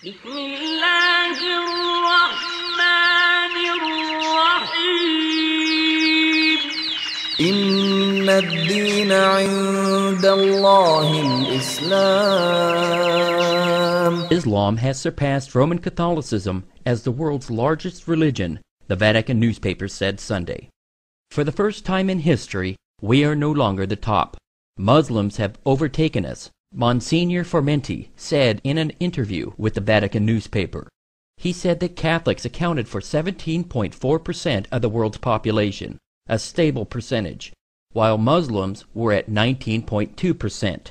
بسم الله الرحمن الرحيم إن الدين عند الله الإسلام. Islam has surpassed Roman Catholicism as the world's largest religion, the Vatican newspaper said Sunday. For the first time in history, we are no longer the top. Muslims have overtaken us, Monsignor Formenti said in an interview with the Vatican newspaper. He said that Catholics accounted for 17.4% of the world's population, a stable percentage, while Muslims were at 19.2%.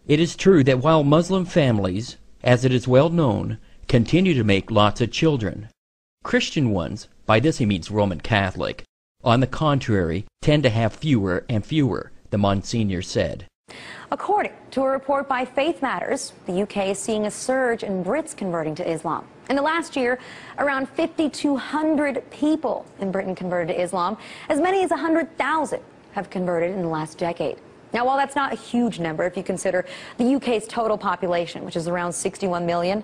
It is true that while Muslim families, as it is well known, continue to make lots of children, Christian ones, by this he means Roman Catholic, on the contrary, tend to have fewer and fewer, the Monsignor said. According to a report by Faith Matters, the UK is seeing a surge in Brits converting to Islam. In the last year, around 5,200 people in Britain converted to Islam. As many as 100,000 have converted in the last decade. Now, while that's not a huge number if you consider the UK's total population, which is around 61 million,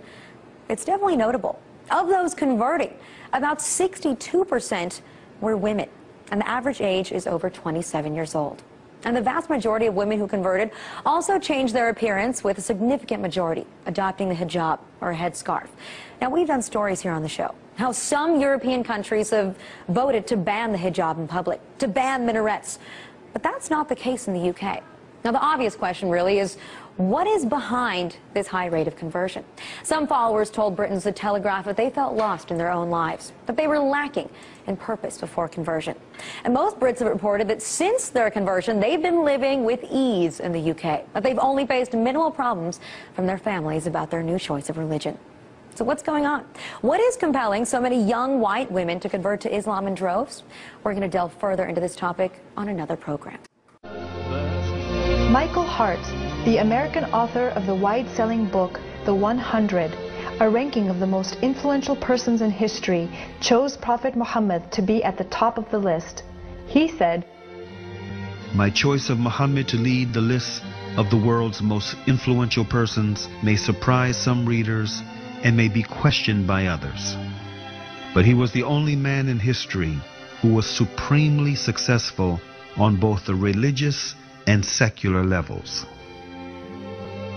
it's definitely notable. Of those converting, about 62% were women, and the average age is over 27 years old. And the vast majority of women who converted also changed their appearance, with a significant majority adopting the hijab, or a headscarf. Now, we've done stories here on the show how some European countries have voted to ban the hijab in public, to ban minarets. But that's not the case in the UK. Now, the obvious question really is, what is behind this high rate of conversion? Some followers told Britain's The Telegraph that they felt lost in their own lives, that they were lacking in purpose before conversion. And most Brits have reported that since their conversion, they've been living with ease in the UK, that they've only faced minimal problems from their families about their new choice of religion. So what's going on? What is compelling so many young white women to convert to Islam in droves? We're going to delve further into this topic on another program. Michael Hart, the American author of the wide-selling book, The 100, a ranking of the most influential persons in history, chose Prophet Muhammad to be at the top of the list. He said, "My choice of Muhammad to lead the list of the world's most influential persons may surprise some readers and may be questioned by others. But he was the only man in history who was supremely successful on both the religious and secular levels.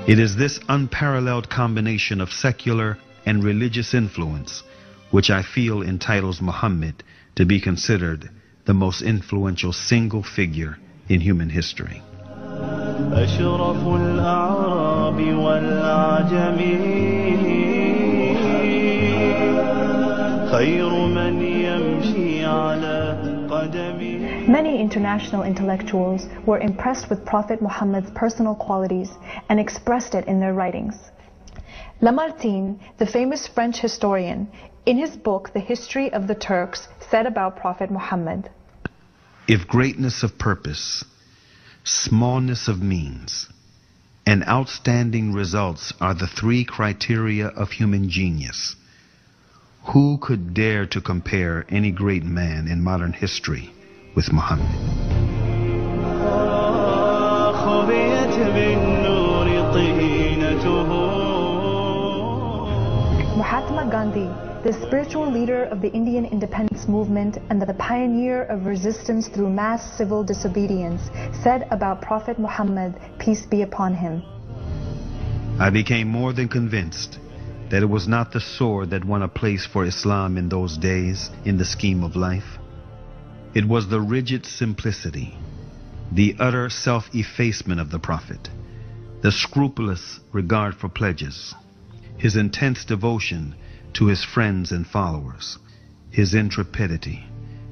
It is this unparalleled combination of secular and religious influence which I feel entitles Muhammad to be considered the most influential single figure in human history." أشرف الأعراب والأعجم خير من يمشي على قدمه. Many international intellectuals were impressed with Prophet Muhammad's personal qualities and expressed it in their writings. Lamartine, the famous French historian, in his book The History of the Turks, said about Prophet Muhammad, "If greatness of purpose, smallness of means, and outstanding results are the three criteria of human genius, who could dare to compare any great man in modern history with Muhammad?" Mahatma Gandhi, the spiritual leader of the Indian independence movement and the pioneer of resistance through mass civil disobedience, said about Prophet Muhammad, peace be upon him, "I became more than convinced that it was not the sword that won a place for Islam in those days in the scheme of life. It was the rigid simplicity, the utter self-effacement of the Prophet, the scrupulous regard for pledges, his intense devotion to his friends and followers, his intrepidity,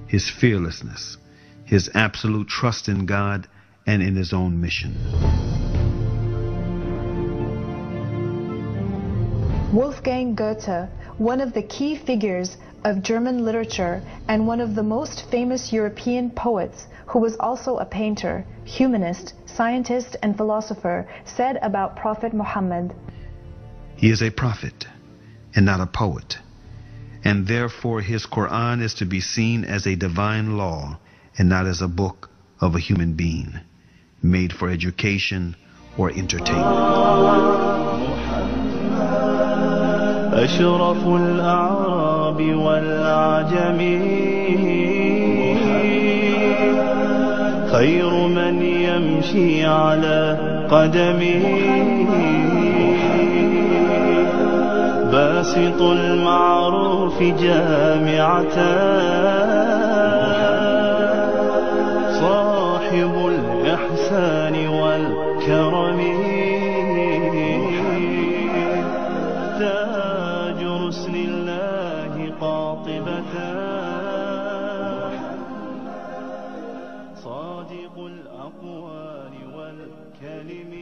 his fearlessness, his absolute trust in God and in his own mission." Wolfgang Goethe, one of the key figures of German literature and one of the most famous European poets, who was also a painter, humanist, scientist, and philosopher, said about Prophet Muhammad, "He is a prophet and not a poet, and therefore his Quran is to be seen as a divine law and not as a book of a human being, made for education or entertainment." أشرف الأعراب والأعجم خير من يمشي على قدمه باسط المعروف جامعة صاحب الإحسان والكرم تاج رسل الله قاطبة صادق الأقوال والكلم